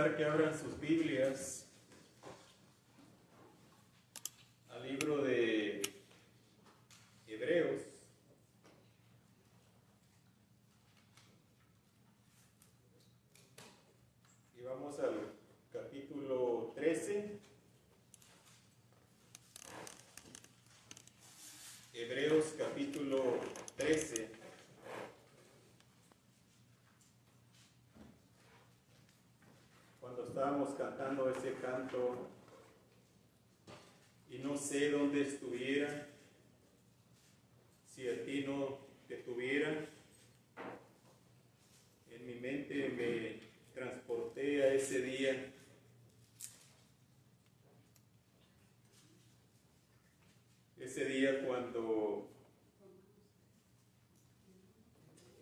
invitar que abran sus Biblias al libro de Hebreos. Y vamos al capítulo 13. Hebreos capítulo 13. Cuando estábamos cantando ese canto y no sé dónde estuviera, si a ti no te tuviera, en mi mente me transporté a ese día. Ese día cuando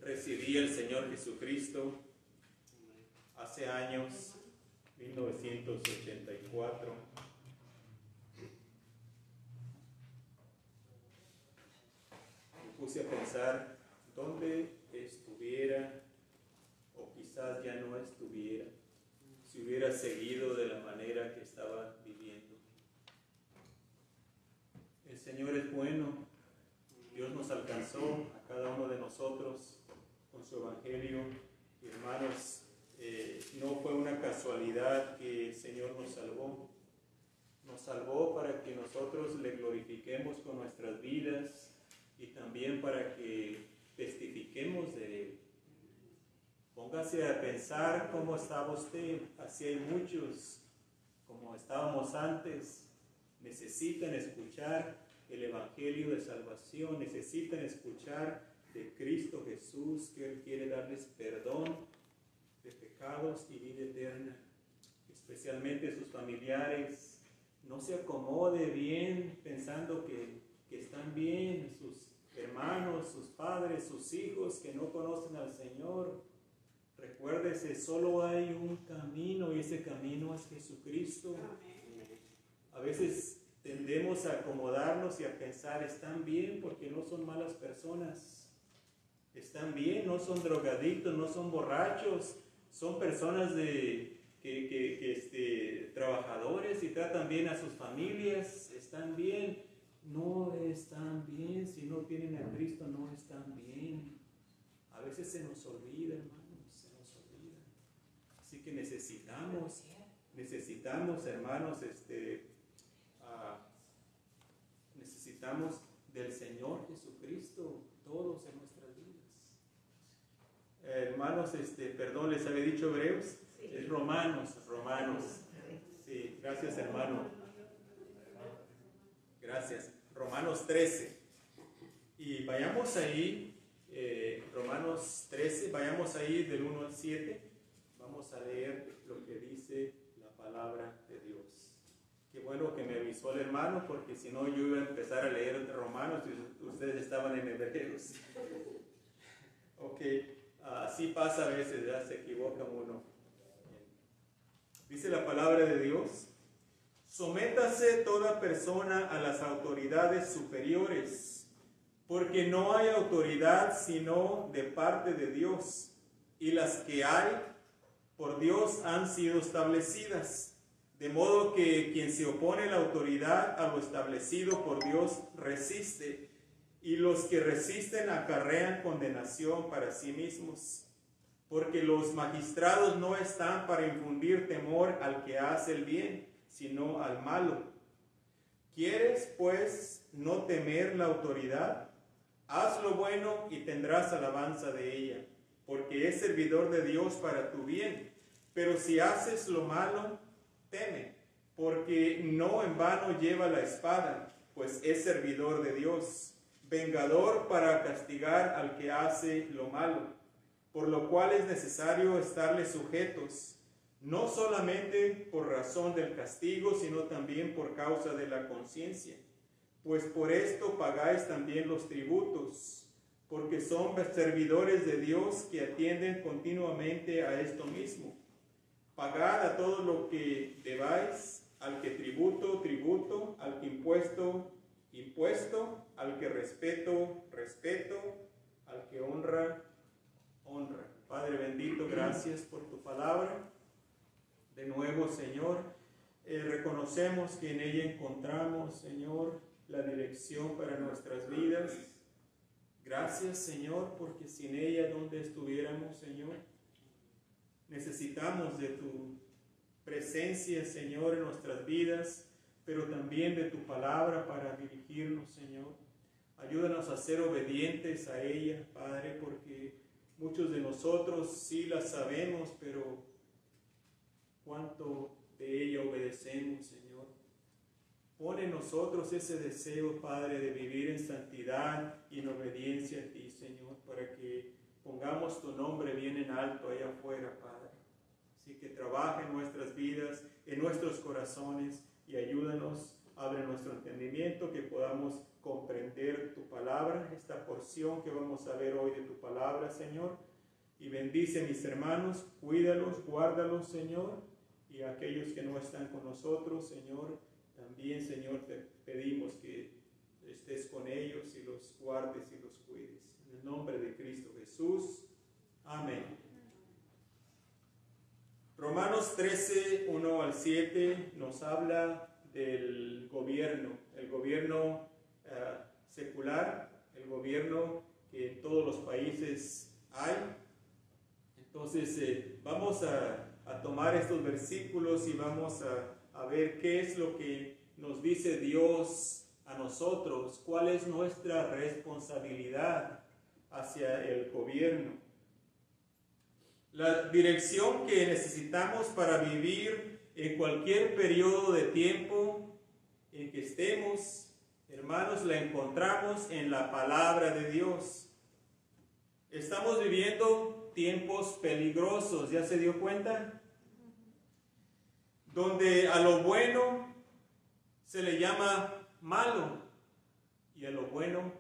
recibí al Señor Jesucristo hace años, 1984. Me puse a pensar dónde estuviera, o quizás ya no estuviera, si hubiera seguido de la manera que estaba viviendo. El Señor es bueno. Dios nos alcanzó a cada uno de nosotros con su evangelio. Y hermanos, no fue una casualidad que el Señor nos salvó. Nos salvó para que nosotros le glorifiquemos con nuestras vidas y también para que testifiquemos de Él. Póngase a pensar cómo estaba usted. Así hay muchos, como estábamos antes, necesitan escuchar el evangelio de salvación, necesitan escuchar de Cristo Jesús, que Él quiere darles perdón de pecados y vida eterna, especialmente sus familiares. No se acomode bien pensando que están bien sus hermanos, sus padres, sus hijos que no conocen al Señor. Recuérdese, solo hay un camino y ese camino es Jesucristo. A veces tendemos a acomodarnos y a pensar, están bien porque no son malas personas. Están bien, no son drogadictos, no son borrachos, son personas trabajadores y tratan bien a sus familias. Están bien. No están bien, si no tienen a Cristo no están bien. A veces se nos olvida, hermanos, se nos olvida. Así que necesitamos, hermanos, necesitamos del Señor Jesucristo todos en nuestras vidas. Hermanos, perdón, les había dicho Hebreos, sí. Es Romanos. Sí, gracias, hermano. Gracias. Romanos 13. Y vayamos ahí, Romanos 13, vayamos ahí del 1 al 7. Vamos a leer lo que dice la palabra de Dios. Qué bueno que me avisó el hermano, porque si no yo iba a empezar a leer Romanos y ustedes estaban en Hebreos. Ok, así pasa a veces, ya se equivoca uno. Dice la palabra de Dios: sométase toda persona a las autoridades superiores, porque no hay autoridad sino de parte de Dios, y las que hay por Dios han sido establecidas. De modo que quien se opone a la autoridad, a lo establecido por Dios, resiste, y los que resisten acarrean condenación para sí mismos. Porque los magistrados no están para infundir temor al que hace el bien, sino al malo. ¿Quieres, pues, no temer la autoridad? Haz lo bueno y tendrás alabanza de ella, porque es servidor de Dios para tu bien. Pero si haces lo malo, teme, porque no en vano lleva la espada, pues es servidor de Dios, vengador para castigar al que hace lo malo, por lo cual es necesario estarle sujetos, no solamente por razón del castigo, sino también por causa de la conciencia. Pues por esto pagáis también los tributos, porque son servidores de Dios que atienden continuamente a esto mismo. Pagad a todo lo que debáis, al que tributo, tributo, al que impuesto, impuesto, al que respeto, respeto, al que honra, honra. Padre bendito, gracias por tu palabra. De nuevo, Señor, reconocemos que en ella encontramos, Señor, la dirección para nuestras vidas. Gracias, Señor, porque sin ella, ¿dónde estuviéramos, Señor? Necesitamos de tu presencia, Señor, en nuestras vidas, pero también de tu palabra para dirigirnos, Señor. Ayúdanos a ser obedientes a ella, Padre, porque muchos de nosotros sí la sabemos, pero ¿cuánto de ella obedecemos, Señor? Pon en nosotros ese deseo, Padre, de vivir en santidad y en obediencia a ti, Señor, para que pongamos tu nombre bien en alto allá afuera, Padre. Así que trabaja en nuestras vidas, en nuestros corazones, y ayúdanos, abre nuestro entendimiento, que podamos comprender tu palabra, esta porción que vamos a ver hoy de tu palabra, Señor. Y bendice a mis hermanos, cuídalos, guárdalos, Señor, y a aquellos que no están con nosotros, Señor, también, Señor, te pedimos que estés con ellos y los guardes y los cuides. En el nombre de Cristo Jesús. Amén. Romanos 13, 1 al 7 nos habla del gobierno, el gobierno secular, el gobierno que en todos los países hay. Entonces vamos a tomar estos versículos y vamos a ver qué es lo que nos dice Dios a nosotros, cuál es nuestra responsabilidad hacia el gobierno. La dirección que necesitamos para vivir en cualquier periodo de tiempo en que estemos, hermanos, la encontramos en la palabra de Dios. Estamos viviendo tiempos peligrosos, ¿ya se dio cuenta? Donde a lo bueno se le llama malo y a lo bueno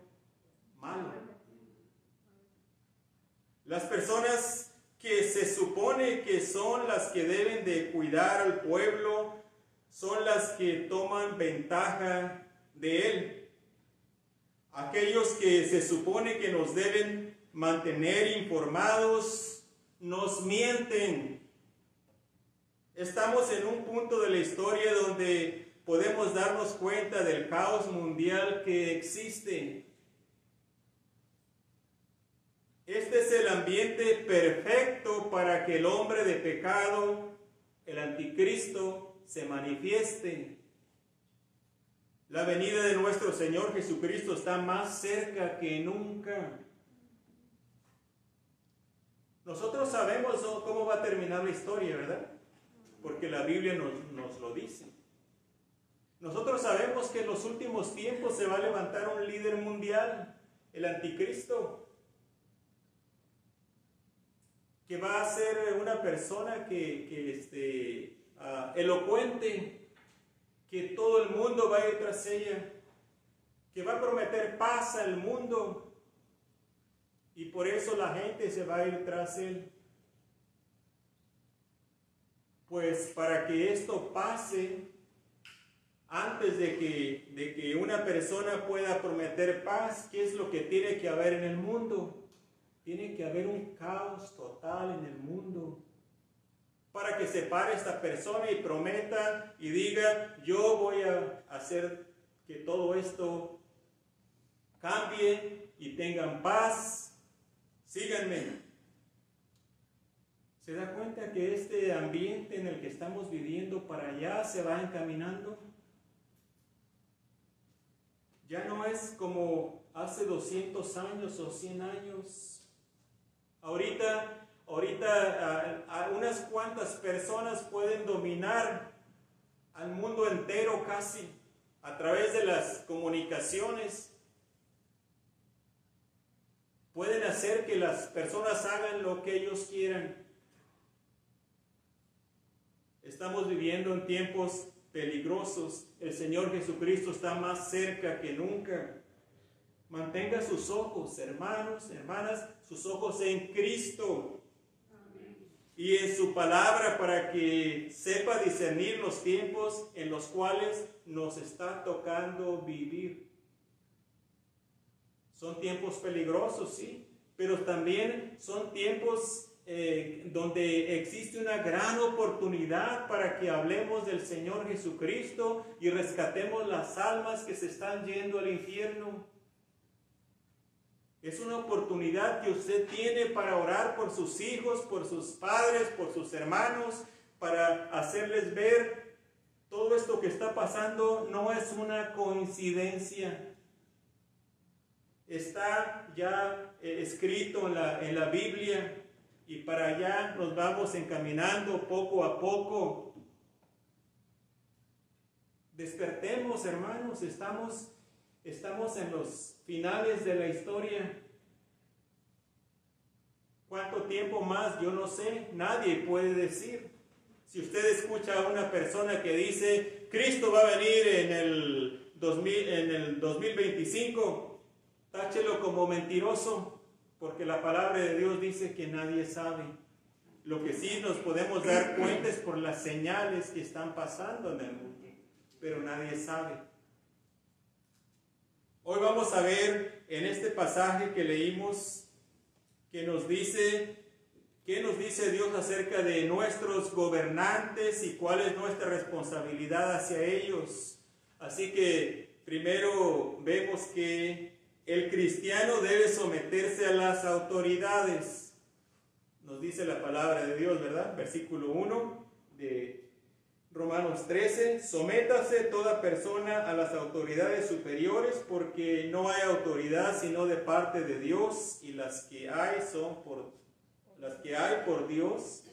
malo. Las personas que se supone que son las que deben de cuidar al pueblo son las que toman ventaja de él. Aquellos que se supone que nos deben mantener informados nos mienten. Estamos en un punto de la historia donde podemos darnos cuenta del caos mundial que existe. Este es el ambiente perfecto para que el hombre de pecado, el anticristo, se manifieste. La venida de nuestro Señor Jesucristo está más cerca que nunca. Nosotros sabemos cómo va a terminar la historia, ¿verdad? Porque la Biblia nos lo dice. Nosotros sabemos que en los últimos tiempos se va a levantar un líder mundial, el anticristo, que va a ser una persona elocuente, que todo el mundo va a ir tras ella, que va a prometer paz al mundo, y por eso la gente se va a ir tras él. Pues para que esto pase, antes de que una persona pueda prometer paz, ¿qué es lo que tiene que haber en el mundo? Tiene que haber un caos total en el mundo para que se pare esta persona y prometa y diga: yo voy a hacer que todo esto cambie y tengan paz, síganme. ¿Se da cuenta que este ambiente en el que estamos viviendo para allá se va encaminando? Ya no es como hace 200 años o 100 años. Ahorita unas cuantas personas pueden dominar al mundo entero casi a través de las comunicaciones. Pueden hacer que las personas hagan lo que ellos quieran. Estamos viviendo en tiempos peligrosos. El Señor Jesucristo está más cerca que nunca. Mantenga sus ojos, hermanos, hermanas, sus ojos en Cristo. Amén. Y en su palabra, para que sepa discernir los tiempos en los cuales nos está tocando vivir. Son tiempos peligrosos, sí, pero también son tiempos donde existe una gran oportunidad para que hablemos del Señor Jesucristo y rescatemos las almas que se están yendo al infierno. Es una oportunidad que usted tiene para orar por sus hijos, por sus padres, por sus hermanos, para hacerles ver todo esto que está pasando no es una coincidencia. Está ya escrito en la Biblia y para allá nos vamos encaminando poco a poco. Despertemos, hermanos, estamos en los finales de la historia. ¿Cuánto tiempo más? Yo no sé, nadie puede decir. Si usted escucha a una persona que dice, Cristo va a venir en el 2025, táchelo como mentiroso, porque la palabra de Dios dice que nadie sabe. Lo que sí nos podemos dar cuenta es por las señales que están pasando en el mundo, pero nadie sabe. Hoy vamos a ver en este pasaje que leímos, ¿qué nos dice Dios acerca de nuestros gobernantes y cuál es nuestra responsabilidad hacia ellos? Así que primero vemos que el cristiano debe someterse a las autoridades. Nos dice la palabra de Dios, ¿verdad? Versículo 1 de Romanos 13. Sométase toda persona a las autoridades superiores, porque no hay autoridad sino de parte de Dios, y las que hay por Dios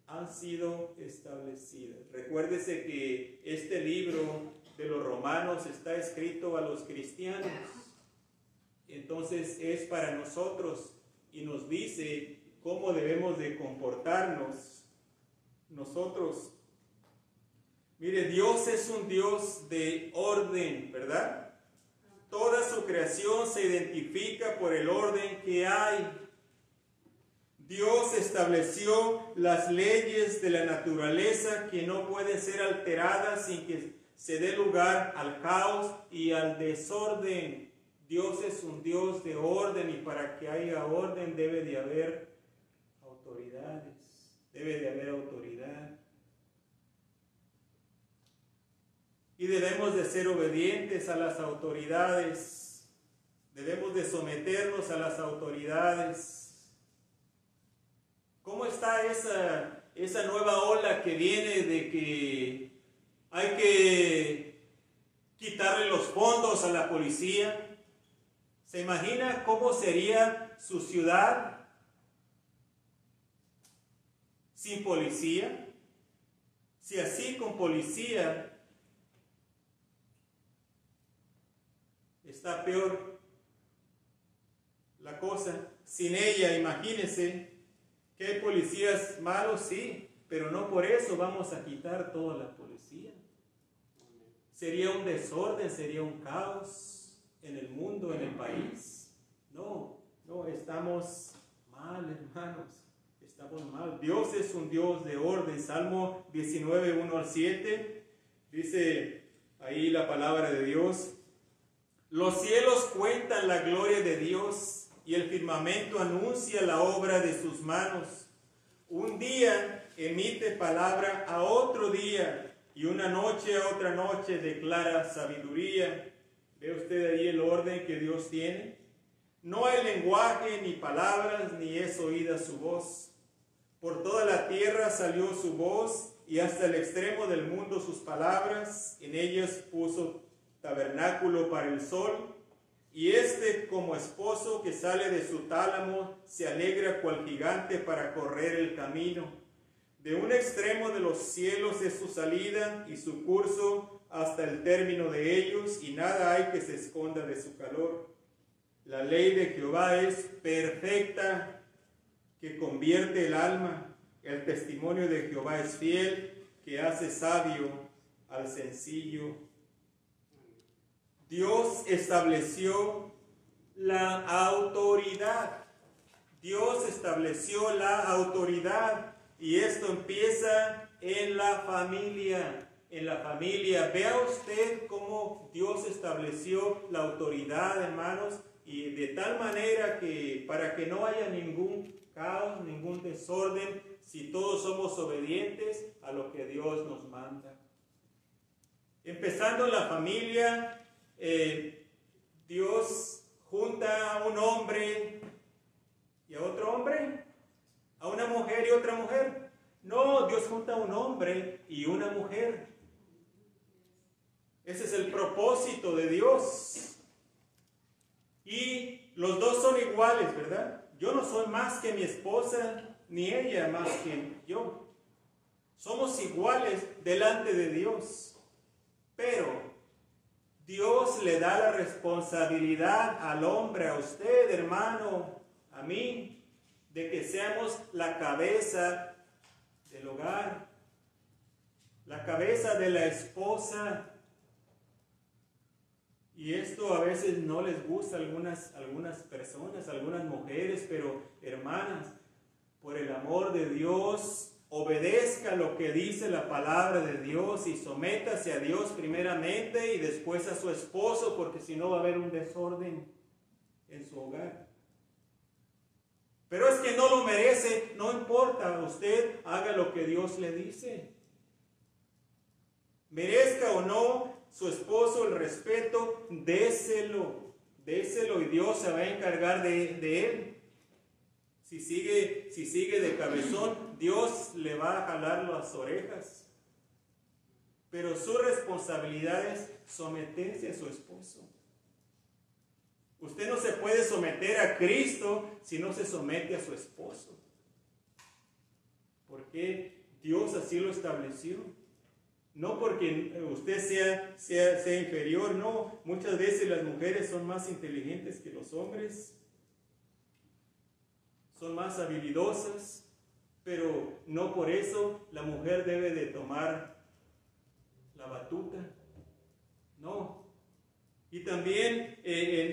han sido establecidas. Recuérdese que este libro de los Romanos está escrito a los cristianos. Entonces es para nosotros y nos dice cómo debemos de comportarnos nosotros. Mire, Dios es un Dios de orden, ¿verdad? Toda su creación se identifica por el orden que hay. Dios estableció las leyes de la naturaleza que no pueden ser alteradas sin que se dé lugar al caos y al desorden. Dios es un Dios de orden y para que haya orden debe de haber autoridades. Debe de haber autoridad. Y debemos de ser obedientes a las autoridades. Debemos de someternos a las autoridades. ¿Cómo está esa nueva ola que viene de que hay que quitarle los fondos a la policía? ¿Se imagina cómo sería su ciudad sin policía? Si así con policía está peor la cosa. Sin ella, imagínense que hay policías malos, sí, pero no por eso vamos a quitar toda la policía. Sería un desorden, sería un caos en el mundo, en el país. No, estamos mal, hermanos. Estamos mal. Dios es un Dios de orden. Salmo 19, 1 al 7. Dice ahí la palabra de Dios. Los cielos cuentan la gloria de Dios y el firmamento anuncia la obra de sus manos. Un día emite palabra a otro día y una noche a otra noche declara sabiduría. ¿Ve usted ahí el orden que Dios tiene? No hay lenguaje ni palabras, ni es oída su voz. Por toda la tierra salió su voz, y hasta el extremo del mundo sus palabras. En ellas puso tabernáculo para el sol, y como esposo que sale de su tálamo, se alegra cual gigante para correr el camino. De un extremo de los cielos es su salida, y su curso hasta el término de ellos, y nada hay que se esconda de su calor. La ley de Jehová es perfecta, que convierte el alma. El testimonio de Jehová es fiel, que hace sabio al sencillo. Dios estableció la autoridad. Dios estableció la autoridad, y esto empieza en la familia. En la familia, vea usted cómo Dios estableció la autoridad, hermanos, y de tal manera que para que no haya ningún caos, ningún desorden, si todos somos obedientes a lo que Dios nos manda. Empezando en la familia, Dios junta a un hombre y a otro hombre, a una mujer y otra mujer. No, Dios junta a un hombre y una mujer. Ese es el propósito de Dios. Y los dos son iguales, ¿verdad? Yo no soy más que mi esposa, ni ella más que yo. Somos iguales delante de Dios. Pero Dios le da la responsabilidad al hombre, a usted, hermano, a mí, de que seamos la cabeza del hogar, la cabeza de la esposa. Y esto a veces no les gusta a algunas personas, algunas mujeres, pero hermanas, por el amor de Dios, obedezca lo que dice la palabra de Dios y sométase a Dios primeramente y después a su esposo, porque si no va a haber un desorden en su hogar. Pero es que no lo merece, no importa, usted haga lo que Dios le dice. Merezca o no su esposo el respeto, déselo y Dios se va a encargar de él. Si sigue de cabezón, Dios le va a jalar las orejas. Pero su responsabilidad es someterse a su esposo. Usted no se puede someter a Cristo si no se somete a su esposo. Porque Dios así lo estableció. No porque usted sea inferior, no. Muchas veces las mujeres son más inteligentes que los hombres. Son más habilidosas, pero no por eso la mujer debe de tomar la batuta. No. Y también,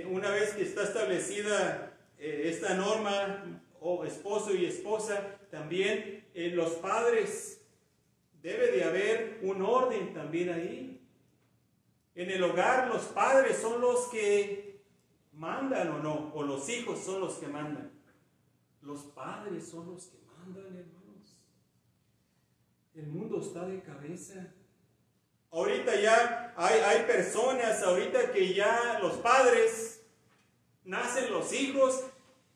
una vez que está establecida esta norma, esposo y esposa, también los padres, debe de haber un orden también ahí. En el hogar los padres son los que mandan o no, o los hijos son los que mandan. Los padres son los que mandan, hermanos. El mundo está de cabeza. Ahorita ya hay personas, ahorita que ya los padres, nacen los hijos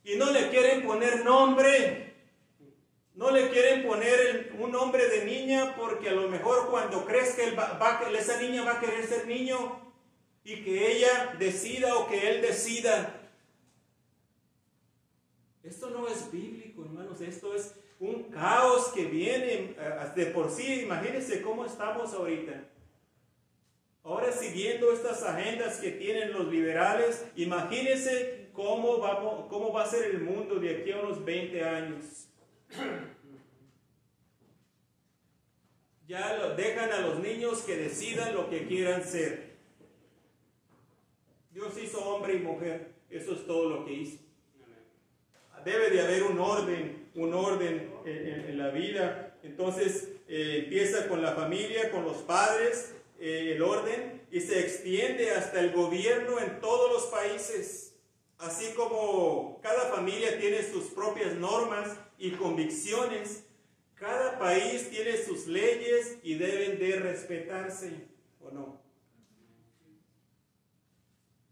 y no le quieren poner nombre. No le quieren poner un nombre de niña porque a lo mejor cuando crezca esa niña va a querer ser niño y que ella decida o que él decida. Esto no es bíblico, hermanos, esto es un caos que viene de por sí. Imagínense cómo estamos ahorita. Ahora siguiendo estas agendas que tienen los liberales, imagínense cómo va a ser el mundo de aquí a unos 20 años. Ya dejan a los niños que decidan lo que quieran ser. Dios hizo hombre y mujer, eso es todo lo que hizo. Debe de haber un orden en la vida. Entonces empieza con la familia, con los padres, el orden, y se extiende hasta el gobierno en todos los países. Así como cada familia tiene sus propias normas y convicciones, cada país tiene sus leyes y deben de respetarse, ¿o no?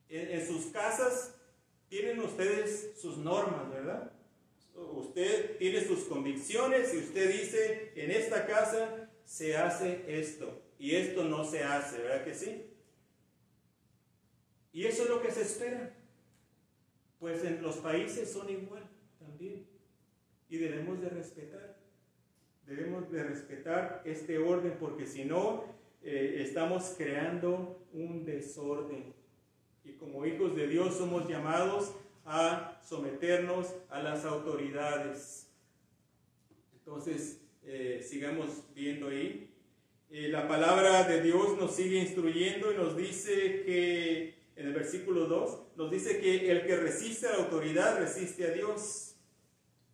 En sus casas tienen ustedes sus normas, ¿verdad? Usted tiene sus convicciones y usted dice, en esta casa se hace esto y esto no se hace, ¿verdad que sí? Y eso es lo que se espera. Pues en los países son igual también. Y debemos de respetar. Debemos de respetar este orden porque si no, estamos creando un desorden. Y como hijos de Dios somos llamados a someternos a las autoridades. Entonces, sigamos viendo ahí. La palabra de Dios nos sigue instruyendo y nos dice que, en el versículo 2, nos dice que el que resiste a la autoridad resiste a Dios.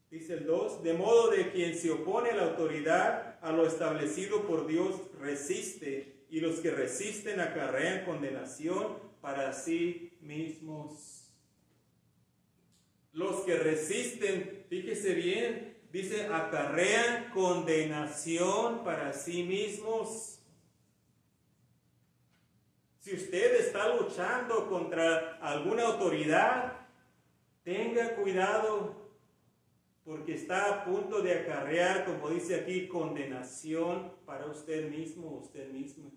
Dice el 2, de modo de quien se opone a la autoridad, a lo establecido por Dios, resiste, y los que resisten acarrean condenación para sí mismos. Los que resisten, fíjese bien, dice, acarrean condenación para sí mismos. Si usted está luchando contra alguna autoridad, tenga cuidado, porque está a punto de acarrear, como dice aquí, condenación para usted mismo o usted misma.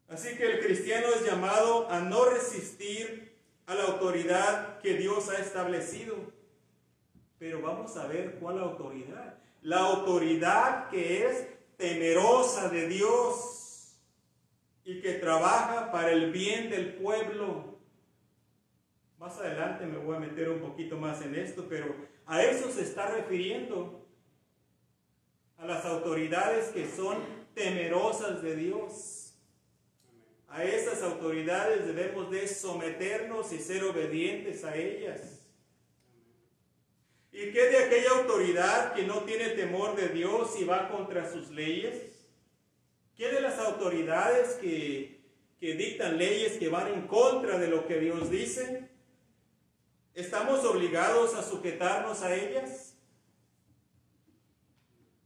Así que el cristiano es llamado a no resistir a la autoridad que Dios ha establecido. Pero vamos a ver cuál autoridad. La autoridad que es temerosa de Dios y que trabaja para el bien del pueblo. Más adelante me voy a meter un poquito más en esto, pero a eso se está refiriendo, a las autoridades que son temerosas de Dios. A esas autoridades debemos de someternos y ser obedientes a ellas. ¿Y qué de aquella autoridad que no tiene temor de Dios y va contra sus leyes? ¿Qué de las autoridades que dictan leyes que van en contra de lo que Dios dice? ¿Estamos obligados a sujetarnos a ellas?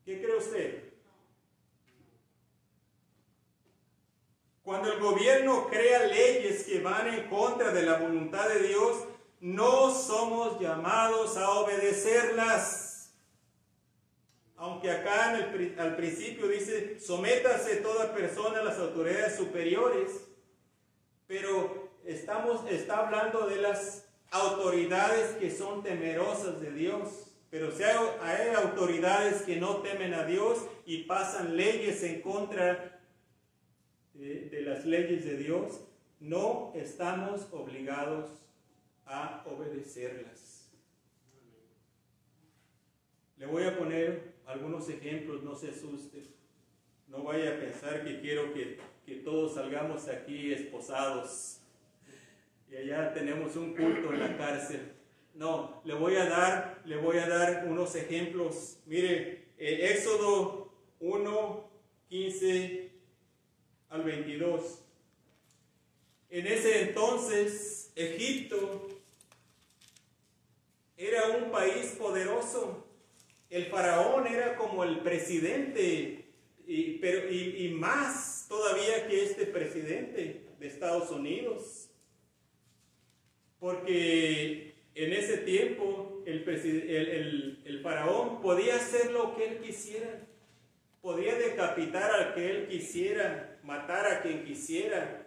¿Qué cree usted? Cuando el gobierno crea leyes que van en contra de la voluntad de Dios, no somos llamados a obedecerlas. Aunque acá al principio dice, sométase toda persona a las autoridades superiores, pero está hablando de las autoridades que son temerosas de Dios. Pero si hay autoridades que no temen a Dios y pasan leyes en contra de las leyes de Dios, no estamos obligados a obedecerlas. Le voy a poner algunos ejemplos, no se asuste. No vaya a pensar que quiero que todos salgamos aquí esposados y allá tenemos un culto en la cárcel. No, le voy a dar unos ejemplos. Mire, Éxodo 1, 15 al 22. En ese entonces, Egipto era un país poderoso. El faraón era como el presidente, y más todavía que este presidente de Estados Unidos. Porque en ese tiempo el faraón podía hacer lo que él quisiera. Podía decapitar al que él quisiera, matar a quien quisiera.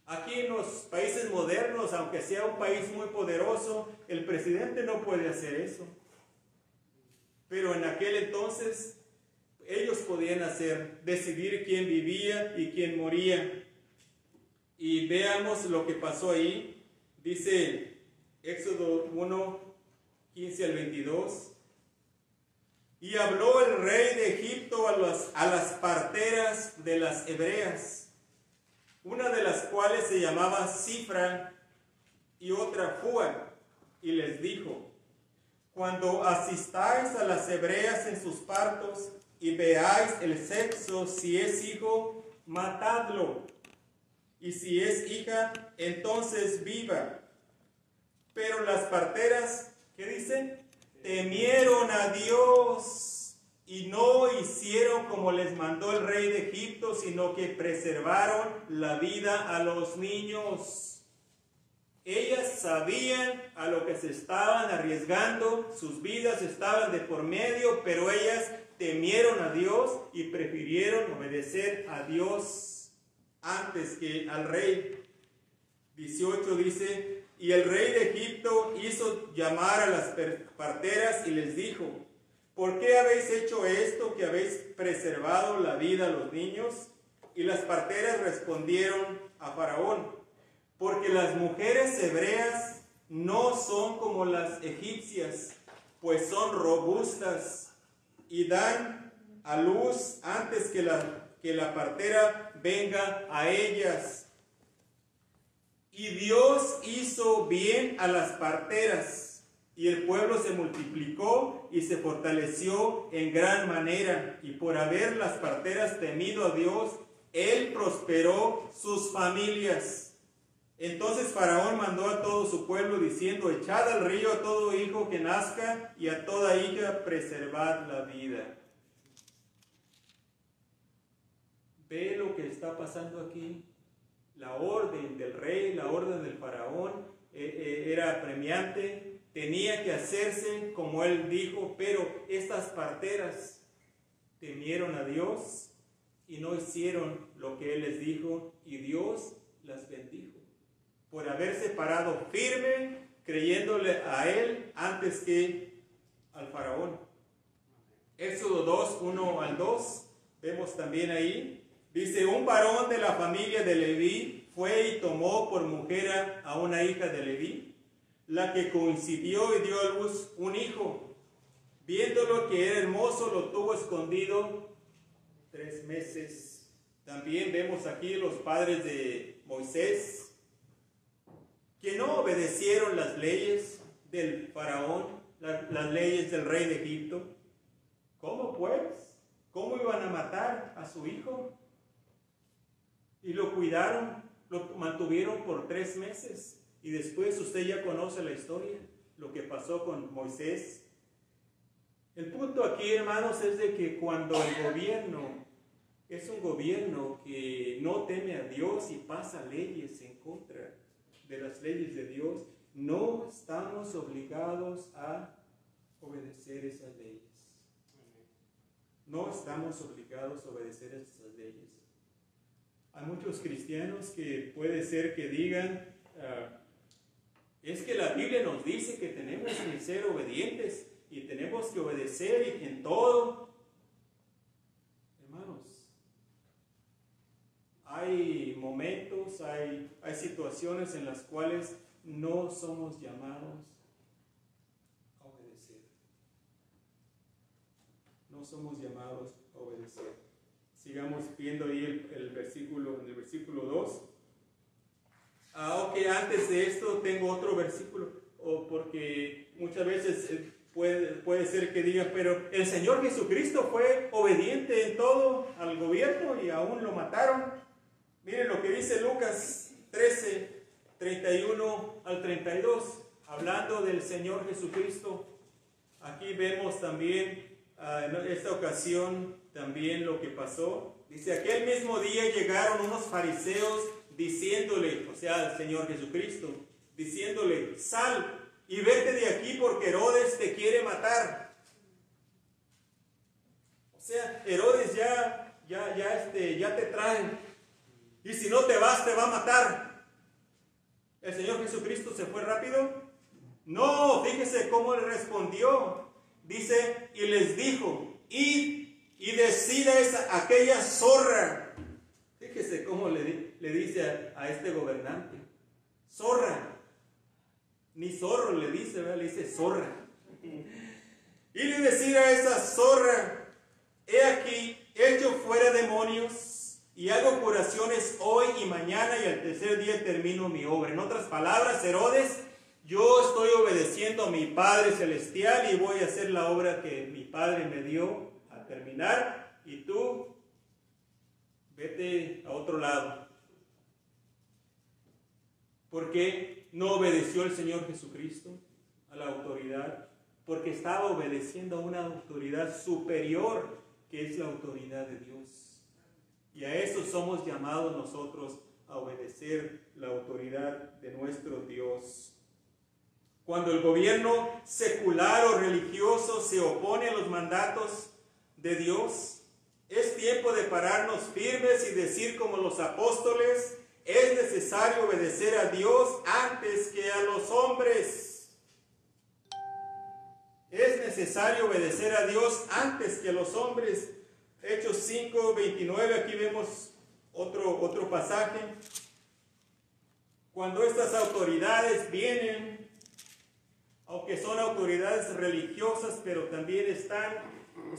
Aquí en los países modernos, aunque sea un país muy poderoso, el presidente no puede hacer eso. Pero en aquel entonces, ellos podían decidir quién vivía y quién moría. Y veamos lo que pasó ahí. Dice Éxodo 1, 15 al 22. Y habló el rey de Egipto a las parteras de las hebreas, una de las cuales se llamaba Cifra y otra Fua, y les dijo: cuando asistáis a las hebreas en sus partos y veáis el sexo, si es hijo, matadlo, y si es hija, entonces viva. Pero las parteras, ¿qué dicen? Temieron a Dios y no hicieron como les mandó el rey de Egipto, sino que preservaron la vida a los niños. Ellas sabían a lo que se estaban arriesgando, sus vidas estaban de por medio, pero ellas temieron a Dios y prefirieron obedecer a Dios antes que al rey. 18 dice: y el rey de Egipto hizo llamar a las parteras y les dijo: ¿por qué habéis hecho esto, que habéis preservado la vida a los niños? Y las parteras respondieron a Faraón: porque las mujeres hebreas no son como las egipcias, pues son robustas y dan a luz antes que la partera venga a ellas. Y Dios hizo bien a las parteras, y el pueblo se multiplicó y se fortaleció en gran manera, y por haber las parteras temido a Dios, Él prosperó sus familias. Entonces Faraón mandó a todo su pueblo diciendo: echad al río a todo hijo que nazca y a toda hija preservad la vida. ¿Ve lo que está pasando aquí? La orden del rey, la orden del faraón era apremiante, tenía que hacerse como él dijo, pero estas parteras temieron a Dios y no hicieron lo que él les dijo, y Dios las bendijo por haberse parado firme, creyéndole a él antes que al faraón. Éxodo 2, 1 al 2, vemos también ahí. Dice: un varón de la familia de Leví fue y tomó por mujer a una hija de Leví, la que coincidió y dio a luz un hijo. Viéndolo que era hermoso, lo tuvo escondido 3 meses. También vemos aquí los padres de Moisés, que no obedecieron las leyes del faraón, las leyes del rey de Egipto. ¿Cómo pues? ¿Cómo iban a matar a su hijo? Y lo cuidaron, lo mantuvieron por 3 meses. Y después usted ya conoce la historia, lo que pasó con Moisés. El punto aquí, hermanos, es de que cuando el gobierno es un gobierno que no teme a Dios y pasa leyes en contra de las leyes de Dios, no estamos obligados a obedecer esas leyes. No estamos obligados a obedecer esas leyes. Hay muchos cristianos que puede ser que digan, es que la Biblia nos dice que tenemos que ser obedientes y tenemos que obedecer y en todo. Hermanos, hay momentos, hay situaciones en las cuales no somos llamados a obedecer. No somos llamados a obedecer. Sigamos viendo ahí en el versículo 2. Aunque antes de esto tengo otro versículo, porque muchas veces puede ser que digan, pero el Señor Jesucristo fue obediente en todo al gobierno y aún lo mataron. Miren lo que dice Lucas 13, 31 al 32, hablando del Señor Jesucristo. Aquí vemos también en esta ocasión también lo que pasó. Dice: aquel mismo día llegaron unos fariseos diciéndole, o sea, al Señor Jesucristo, diciéndole: sal y vete de aquí porque Herodes te quiere matar. O sea, Herodes ya te trae, y si no te vas, te va a matar. ¿El Señor Jesucristo se fue rápido? No, fíjese cómo le respondió. Dice: y les dijo: id y decida aquella zorra. Fíjese cómo le dice a este gobernante: zorra. Ni zorro le dice, ¿verdad? Le dice zorra. Y le decir a esa zorra: he aquí, echo fuera demonios y hago curaciones hoy y mañana, y al tercer día termino mi obra. En otras palabras, Herodes, yo estoy obedeciendo a mi Padre Celestial y voy a hacer la obra que mi Padre me dio a terminar, y tú vete a otro lado. ¿Por qué no obedeció el Señor Jesucristo a la autoridad? Porque estaba obedeciendo a una autoridad superior, que es la autoridad de Dios. Y a eso somos llamados nosotros, a obedecer la autoridad de nuestro Dios. Cuando el gobierno secular o religioso se opone a los mandatos de Dios, es tiempo de pararnos firmes y decir como los apóstoles: es necesario obedecer a Dios antes que a los hombres. Es necesario obedecer a Dios antes que a los hombres. Hechos 5, 29, aquí vemos otro pasaje. Cuando estas autoridades vienen, aunque son autoridades religiosas, pero también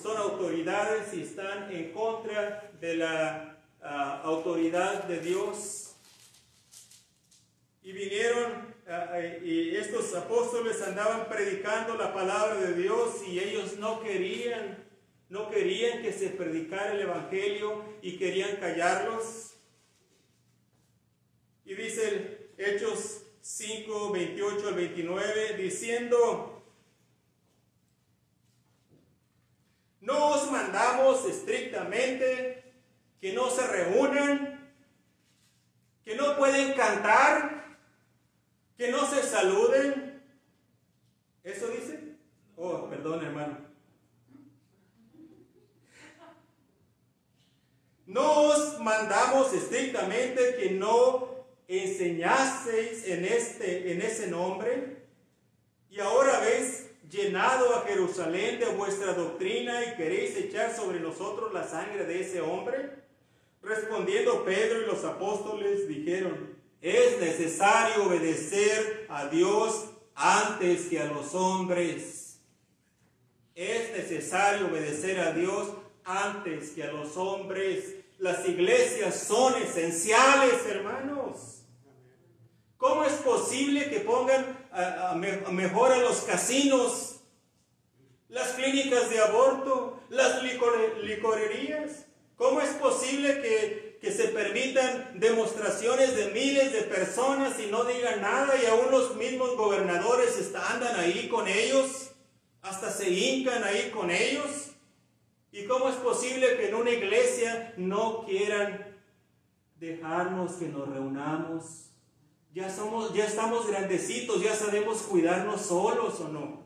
son autoridades y están en contra de la autoridad de Dios. Y vinieron, y estos apóstoles andaban predicando la palabra de Dios, y ellos no querían que se predicara el evangelio y querían callarlos. Y dice Hechos 5, 28 al 29, diciendo: no os mandamos estrictamente que no se reúnan, que no pueden cantar, que no se saluden. ¿Eso dice? Oh, perdón, hermano. No os mandamos estrictamente que no enseñaseis en ese nombre, y ahora habéis llenado a Jerusalén de vuestra doctrina y queréis echar sobre nosotros la sangre de ese hombre. Respondiendo Pedro y los apóstoles dijeron: es necesario obedecer a Dios antes que a los hombres. Es necesario obedecer a Dios antes que a los hombres. Las iglesias son esenciales, hermanos. ¿Cómo es posible que pongan mejor a los casinos, las clínicas de aborto, las licorerías? ¿Cómo es posible que se permitan demostraciones de miles de personas y no digan nada, y aún los mismos gobernadores andan ahí con ellos, hasta se hincan ahí con ellos? ¿Y cómo es posible que en una iglesia no quieran dejarnos que nos reunamos? Ya estamos grandecitos, ya sabemos cuidarnos solos, ¿o no?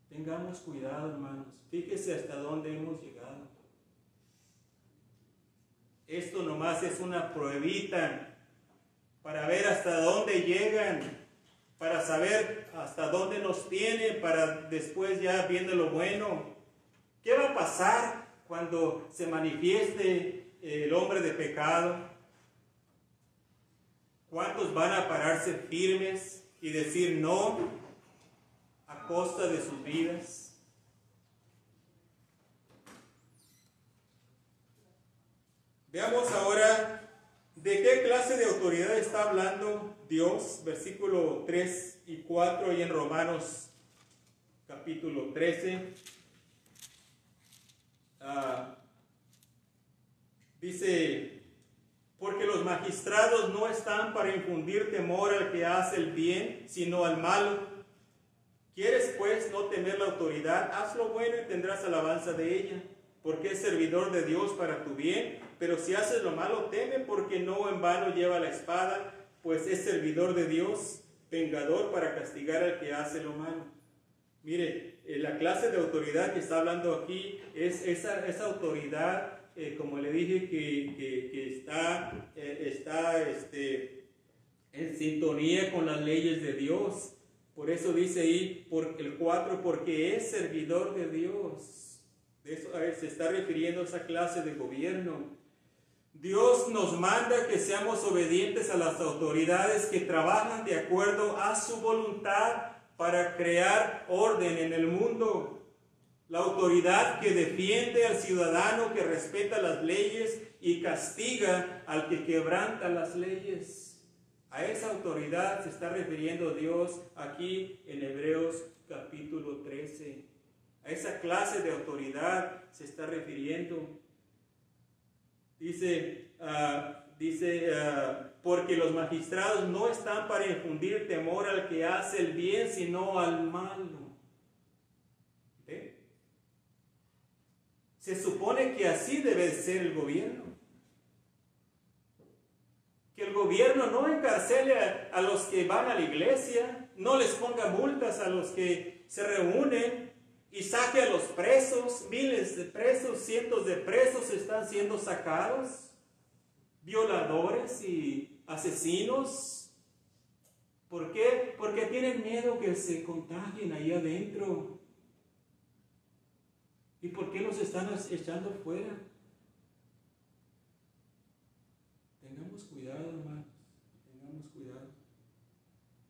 Tengamos cuidado, hermanos. Fíjese hasta dónde hemos llegado. Esto nomás es una pruebita para ver hasta dónde llegan, para saber hasta dónde nos tiene, para después ya viendo lo bueno. ¿Qué va a pasar cuando se manifieste el hombre de pecado? ¿Cuántos van a pararse firmes y decir no a costa de sus vidas? Veamos ahora de qué clase de autoridad está hablando Dios, versículo 3 y 4, y en Romanos capítulo 13. Dice: porque los magistrados no están para infundir temor al que hace el bien, sino al malo. ¿Quieres pues no temer la autoridad? Haz lo bueno y tendrás alabanza de ella, porque es servidor de Dios para tu bien. Pero si haces lo malo, teme, porque no en vano lleva la espada, pues es servidor de Dios, vengador para castigar al que hace lo malo. Mire, la clase de autoridad que está hablando aquí es esa autoridad, como le dije, que está en sintonía con las leyes de Dios. Por eso dice ahí el 4, porque es servidor de Dios. De eso se está refiriendo a esa clase de gobierno. Dios nos manda que seamos obedientes a las autoridades que trabajan de acuerdo a su voluntad para crear orden en el mundo. La autoridad que defiende al ciudadano, que respeta las leyes y castiga al que quebranta las leyes. A esa autoridad se está refiriendo Dios aquí en Hebreos capítulo 13. A esa clase de autoridad se está refiriendo. Dice, porque los magistrados no están para infundir temor al que hace el bien, sino al malo. ¿Ve? Se supone que así debe ser el gobierno. Que el gobierno no encarcele a los que van a la iglesia, no les ponga multas a los que se reúnen, y saque a los presos. Miles de presos, cientos de presos están siendo sacados, violadores y asesinos. ¿Por qué? Porque tienen miedo que se contagien ahí adentro. ¿Y por qué los están echando fuera? Tengamos cuidado, hermanos, tengamos cuidado.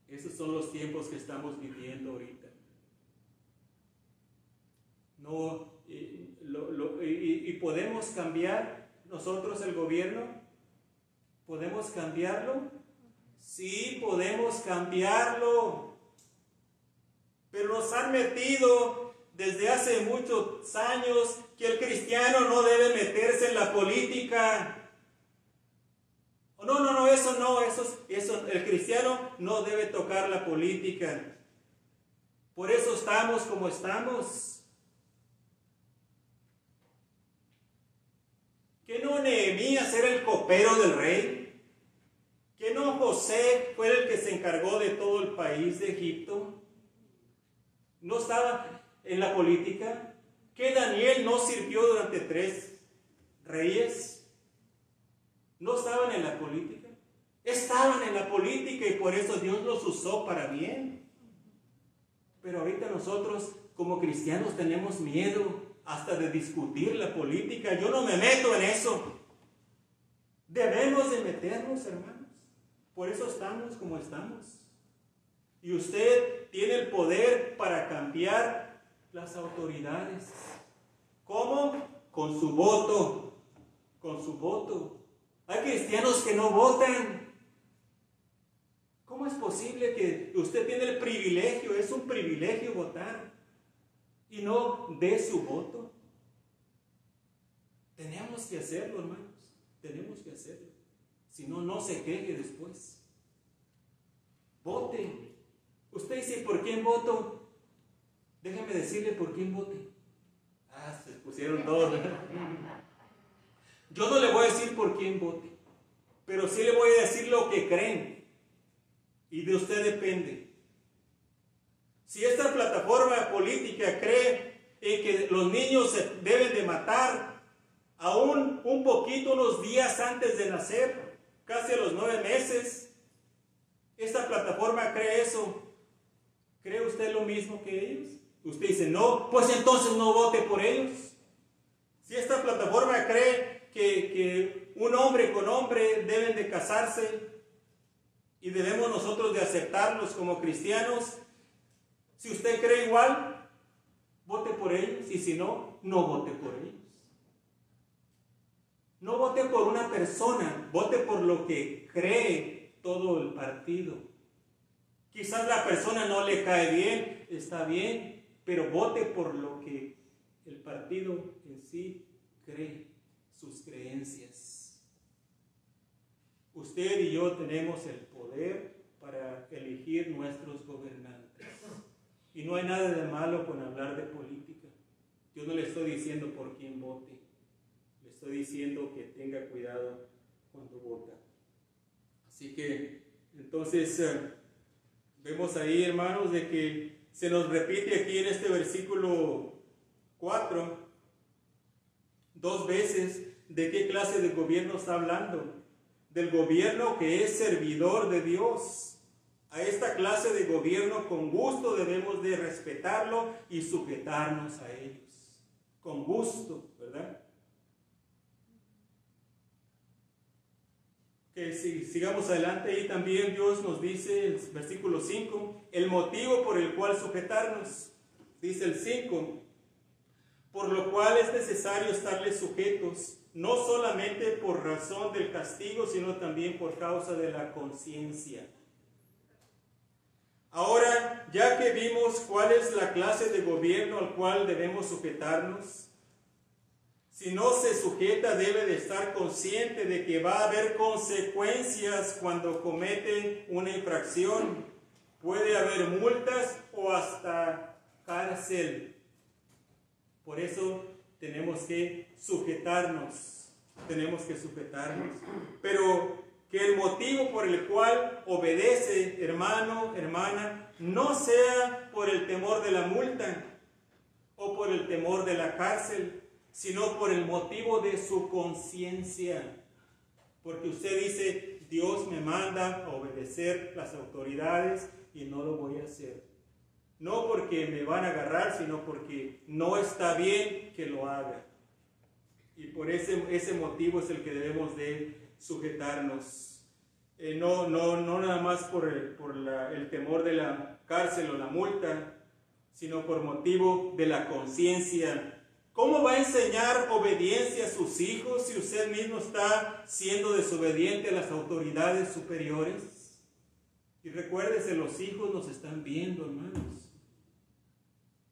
Esos son los tiempos que estamos viviendo ahorita. No, y podemos cambiar nosotros el gobierno. ¿Podemos cambiarlo? Sí, podemos cambiarlo. Pero nos han metido desde hace muchos años que el cristiano no debe meterse en la política. No, eso no, el cristiano no debe tocar la política. Por eso estamos como estamos. ¿Que no Nehemías era el copero del rey? ¿Que no José fue el que se encargó de todo el país de Egipto? ¿No estaba en la política? ¿Que Daniel no sirvió durante 3 reyes? ¿No estaban en la política? Estaban en la política y por eso Dios los usó para bien. Pero ahorita nosotros como cristianos tenemos miedo hasta de discutir la política. Yo no me meto en eso. Debemos de meternos, hermanos. Por eso estamos como estamos. Y usted tiene el poder para cambiar las autoridades. ¿Cómo? Con su voto. Con su voto. Hay cristianos que no votan. ¿Cómo es posible que usted tiene el privilegio, es un privilegio votar, y no dé su voto? Tenemos que hacerlo, hermanos. Tenemos que hacerlo. Si no, no se queje después. Vote. Usted dice, ¿por quién voto? Déjame decirle por quién vote. Se pusieron todos. Yo no le voy a decir por quién vote, pero sí le voy a decir lo que creen. Y de usted depende. Si esta plataforma política cree en que los niños se deben de matar aún un poquito, unos días antes de nacer, casi a los 9 meses, esta plataforma cree eso. ¿Cree usted lo mismo que ellos? Usted dice, no, pues entonces no vote por ellos. Si esta plataforma cree que un hombre con hombre deben de casarse y debemos nosotros de aceptarlos como cristianos, si usted cree igual, vote por ellos, y si no, no vote por ellos. No vote por una persona, vote por lo que cree todo el partido. Quizás la persona no le cae bien, está bien, pero vote por lo que el partido en sí cree, sus creencias. Usted y yo tenemos el poder para elegir nuestros gobernantes. Y no hay nada de malo con hablar de política. Yo no le estoy diciendo por quién vote. Le estoy diciendo que tenga cuidado cuando vota. Así que, entonces, vemos ahí, hermanos, de que se nos repite aquí en este versículo 4, 2 veces, de qué clase de gobierno está hablando. Del gobierno que es servidor de Dios. A esta clase de gobierno con gusto debemos de respetarlo y sujetarnos a ellos. Con gusto, ¿verdad? Que si sigamos adelante, ahí también Dios nos dice, el versículo 5, el motivo por el cual sujetarnos. Dice el 5, por lo cual es necesario estarles sujetos, no solamente por razón del castigo, sino también por causa de la conciencia. Ahora, ya que vimos cuál es la clase de gobierno al cual debemos sujetarnos, si no se sujeta debe de estar consciente de que va a haber consecuencias cuando comete una infracción. Puede haber multas o hasta cárcel. Por eso tenemos que sujetarnos. Pero que el motivo por el cual obedece, hermano, hermana, no sea por el temor de la multa o por el temor de la cárcel, sino por el motivo de su conciencia. Porque usted dice, Dios me manda a obedecer las autoridades y no lo voy a hacer. No porque me van a agarrar, sino porque no está bien que lo haga. Y por ese motivo es el que debemos de sujetarnos. No nada más por el temor de la cárcel o la multa, sino por motivo de la conciencia. ¿Cómo va a enseñar obediencia a sus hijos si usted mismo está siendo desobediente a las autoridades superiores? Y recuérdese, los hijos nos están viendo, hermanos.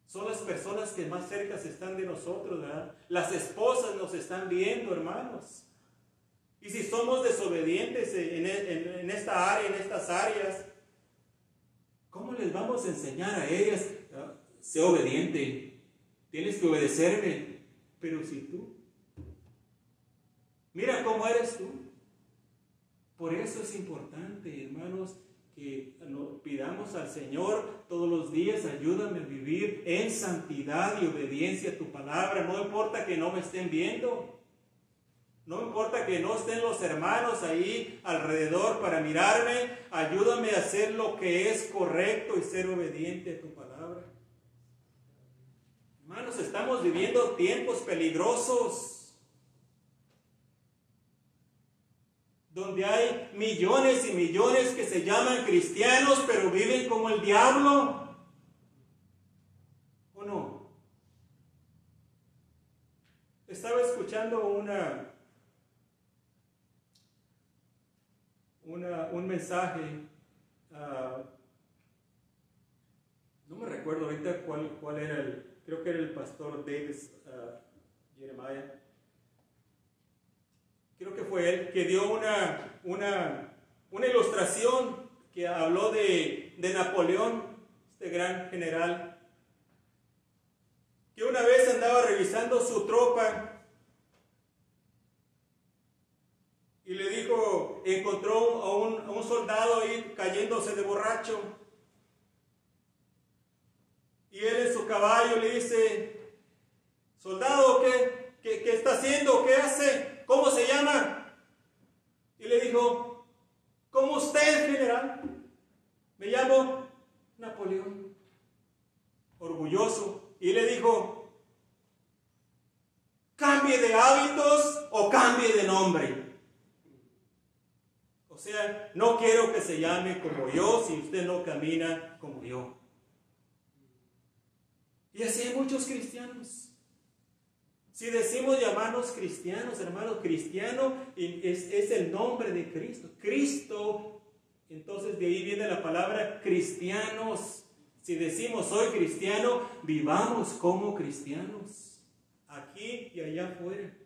Son las personas que más cerca están de nosotros, ¿verdad? Las esposas nos están viendo, hermanos. Y si somos desobedientes en esta área, en estas áreas, ¿cómo les vamos a enseñar a ellas? Sé obediente, tienes que obedecerme. Pero si tú, mira cómo eres tú. Por eso es importante, hermanos, que nos pidamos al Señor todos los días: ayúdame a vivir en santidad y obediencia a tu palabra. No importa que no me estén viendo. No importa que no estén los hermanos ahí alrededor para mirarme. Ayúdame a hacer lo que es correcto y ser obediente a tu palabra. Hermanos, estamos viviendo tiempos peligrosos, donde hay millones y millones que se llaman cristianos, pero viven como el diablo. ¿O no? Estaba escuchando un mensaje, no me recuerdo ahorita cuál era creo que era el pastor Davis Jeremiah, creo que fue él, que dio una ilustración que habló de Napoleón, este gran general, que una vez andaba revisando su tropa y le dijo, encontró a un soldado ahí cayéndose de borracho. Y él en su caballo le dice: soldado, ¿qué está haciendo? ¿Qué hace? ¿Cómo se llama? Y le dijo: ¿cómo usted, general? Me llamo Napoleón. Orgulloso. Y le dijo: cambie de hábitos o cambie de nombre. O sea, no quiero que se llame como yo si usted no camina como yo. Y así hay muchos cristianos. Si decimos llamarnos cristianos, hermanos, cristiano es el nombre de Cristo. Cristo, entonces de ahí viene la palabra cristianos. Si decimos soy cristiano, vivamos como cristianos. Aquí y allá afuera.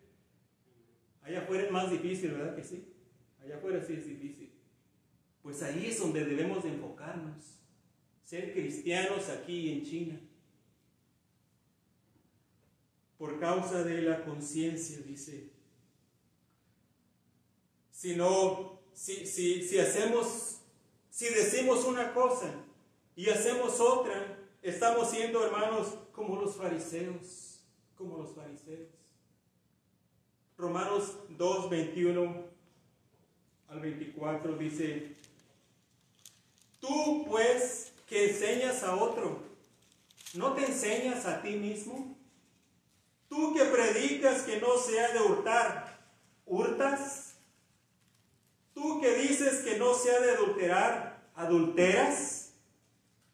Allá afuera es más difícil, ¿verdad que sí? Allá afuera sí es difícil. Pues ahí es donde debemos de enfocarnos. Ser cristianos aquí en China. Por causa de la conciencia, dice. Si decimos una cosa y hacemos otra, estamos siendo, hermanos, como los fariseos. Como los fariseos. Romanos 2, 21 al 24 dice: tú pues que enseñas a otro, ¿no te enseñas a ti mismo? Tú que predicas que no se ha de hurtar, ¿hurtas? Tú que dices que no se ha de adulterar, ¿adulteras?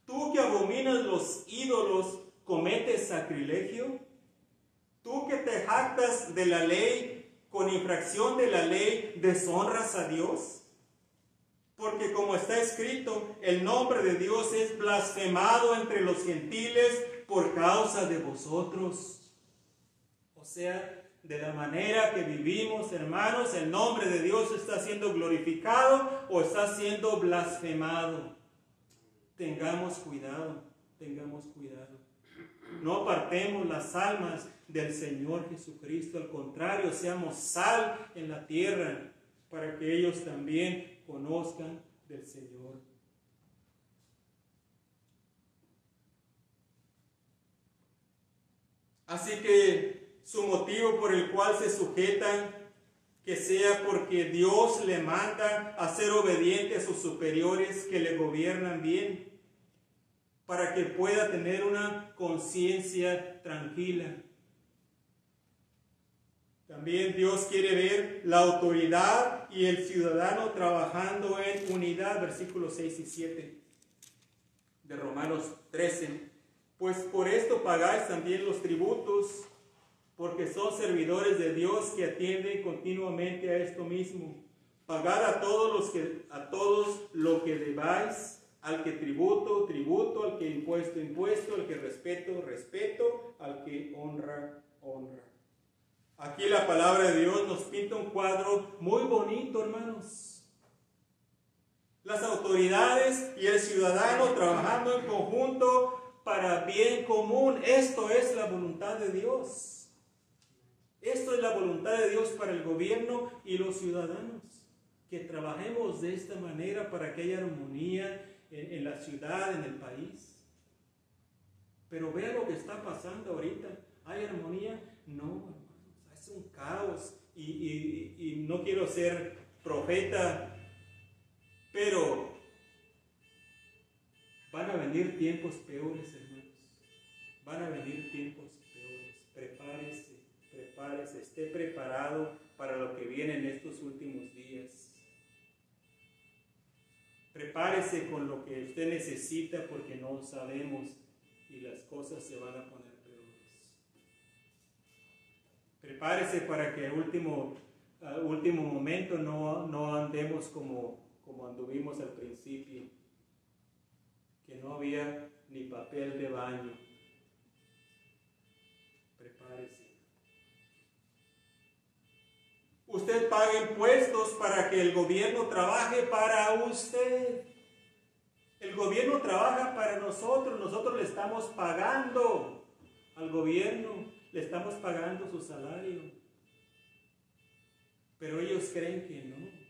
Tú que abominas los ídolos, ¿cometes sacrilegio? Tú que te jactas de la ley, con infracción de la ley, ¿deshonras a Dios? Porque como está escrito, el nombre de Dios es blasfemado entre los gentiles por causa de vosotros. O sea, de la manera que vivimos, hermanos, el nombre de Dios está siendo glorificado o está siendo blasfemado. Tengamos cuidado, tengamos cuidado. No apartemos las almas del Señor Jesucristo. Al contrario, seamos sal en la tierra para que ellos también conozcan del Señor. Así que su motivo por el cual se sujetan, que sea porque Dios le manda a ser obediente a sus superiores que le gobiernan bien, para que pueda tener una conciencia tranquila. También Dios quiere ver la autoridad y el ciudadano trabajando en unidad, versículos 6 y 7 de Romanos 13. Pues por esto pagáis también los tributos, porque son servidores de Dios que atienden continuamente a esto mismo. Pagad a todos lo que debáis, al que tributo, tributo, al que impuesto, al que respeto, respeto, al que honra, honra. Aquí la palabra de Dios nos pinta un cuadro muy bonito, hermanos. Las autoridades y el ciudadano trabajando en conjunto para bien común. Esto es la voluntad de Dios. Esto es la voluntad de Dios para el gobierno y los ciudadanos. Que trabajemos de esta manera para que haya armonía en la ciudad, en el país. Pero vea lo que está pasando ahorita. ¿Hay armonía? No, hermanos. Es un caos. Y no quiero ser profeta, pero van a venir tiempos peores, hermanos. Van a venir tiempos peores. Prepárese, esté preparado para lo que viene en estos últimos días. Prepárese con lo que usted necesita porque no sabemos y las cosas se van a poner peores. Prepárese para que al último momento no andemos como anduvimos al principio, que no había ni papel de baño. Prepárese. Usted paga impuestos para que el gobierno trabaje para usted. El gobierno trabaja para nosotros. Nosotros le estamos pagando al gobierno. Le estamos pagando su salario. Pero ellos creen que no.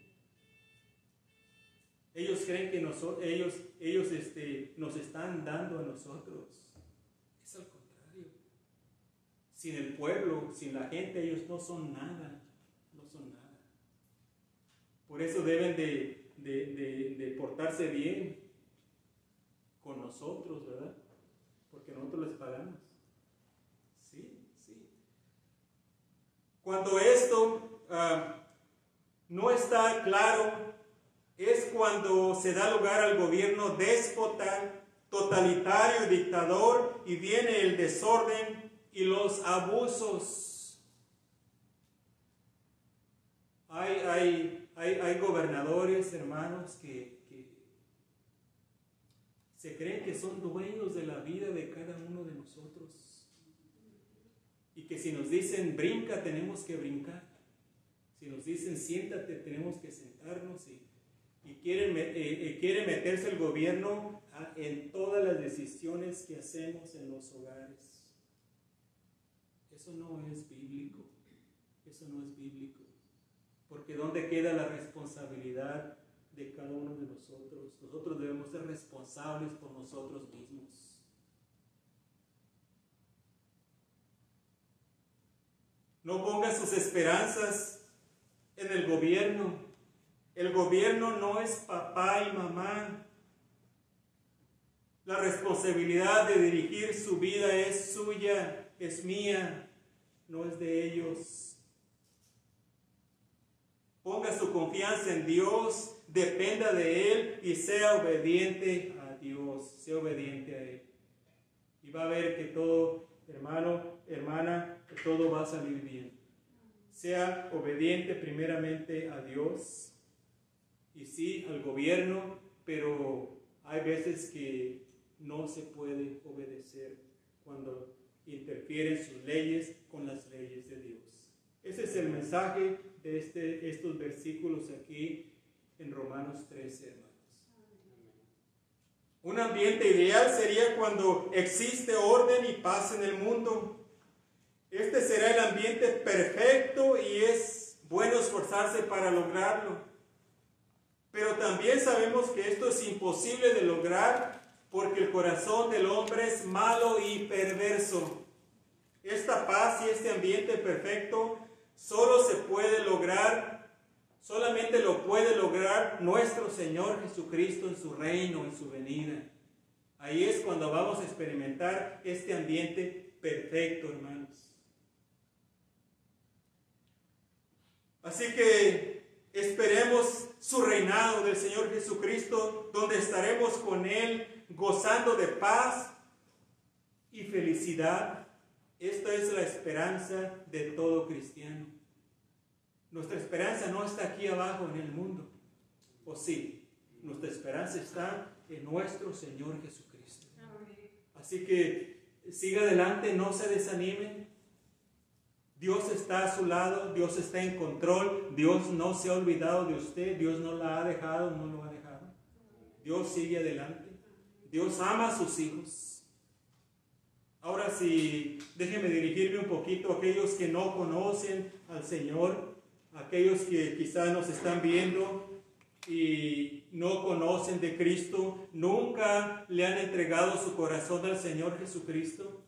Ellos creen que ellos nos están dando a nosotros. Es al contrario. Sin el pueblo, sin la gente, ellos no son nada. Nada. Por eso deben de portarse bien con nosotros, ¿verdad? Porque nosotros les pagamos. Sí. Cuando esto no está claro, es cuando se da lugar al gobierno déspota, totalitario, dictador, y viene el desorden y los abusos. Hay gobernadores, hermanos, que se creen que son dueños de la vida de cada uno de nosotros. Y que si nos dicen brinca, tenemos que brincar. Si nos dicen siéntate, tenemos que sentarnos. Y quiere meterse el gobierno en todas las decisiones que hacemos en los hogares. Eso no es bíblico. Porque ¿dónde queda la responsabilidad de cada uno de nosotros? Nosotros debemos ser responsables por nosotros mismos. No ponga sus esperanzas en el gobierno. El gobierno no es papá y mamá. La responsabilidad de dirigir su vida es suya, es mía, no es de ellos. Ponga su confianza en Dios, dependa de Él y sea obediente a Dios, sea obediente a Él. Y va a ver que todo, hermano, hermana, que todo va a salir bien. Sea obediente primeramente a Dios y sí al gobierno, pero hay veces que no se puede obedecer cuando interfieren sus leyes con las leyes de Dios. Ese es el mensaje de estos versículos aquí en Romanos 13, hermanos. Un ambiente ideal sería cuando existe orden y paz en el mundo. Este será el ambiente perfecto y es bueno esforzarse para lograrlo. Pero también sabemos que esto es imposible de lograr porque el corazón del hombre es malo y perverso. Esta paz y este ambiente perfecto solo se puede lograr, solamente lo puede lograr nuestro Señor Jesucristo en su reino, en su venida. Ahí es cuando vamos a experimentar este ambiente perfecto, hermanos. Así que esperemos su reinado del Señor Jesucristo, donde estaremos con Él gozando de paz y felicidad. Esta es la esperanza de todo cristiano. Nuestra esperanza no está aquí abajo en el mundo, ¿o sí? Nuestra esperanza está en nuestro Señor Jesucristo. Así que siga adelante, no se desanimen. Dios está a su lado, Dios está en control, Dios no se ha olvidado de usted, Dios no la ha dejado, no lo ha dejado. Dios sigue adelante, Dios ama a sus hijos. Ahora sí, déjenme dirigirme un poquito a aquellos que no conocen al Señor, aquellos que quizás nos están viendo y no conocen de Cristo, nunca le han entregado su corazón al Señor Jesucristo.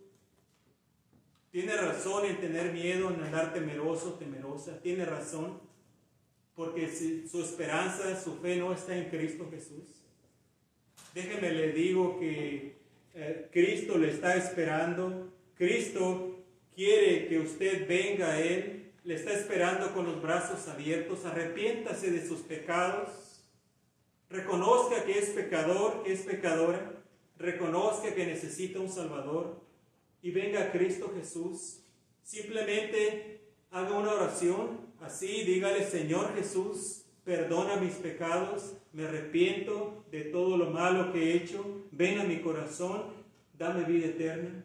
Tiene razón en tener miedo, en andar temeroso, temerosa. Tiene razón, porque su esperanza, su fe no está en Cristo Jesús. Déjeme le digo que Cristo le está esperando. Cristo quiere que usted venga a Él. Le está esperando con los brazos abiertos. Arrepiéntase de sus pecados. Reconozca que es pecador, que es pecadora. Reconozca que necesita un Salvador. Y venga a Cristo Jesús. Simplemente haga una oración así, dígale: Señor Jesús, perdona mis pecados, me arrepiento de todo lo malo que he hecho, ven a mi corazón, dame vida eterna.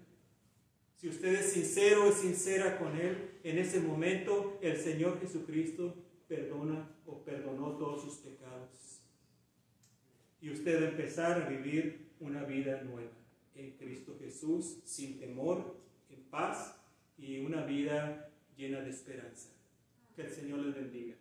Si usted es sincero, es sincera con Él, en ese momento el Señor Jesucristo perdona o perdonó todos sus pecados. Y usted va a empezar a vivir una vida nueva en Cristo Jesús, sin temor, en paz y una vida llena de esperanza. Que el Señor les bendiga.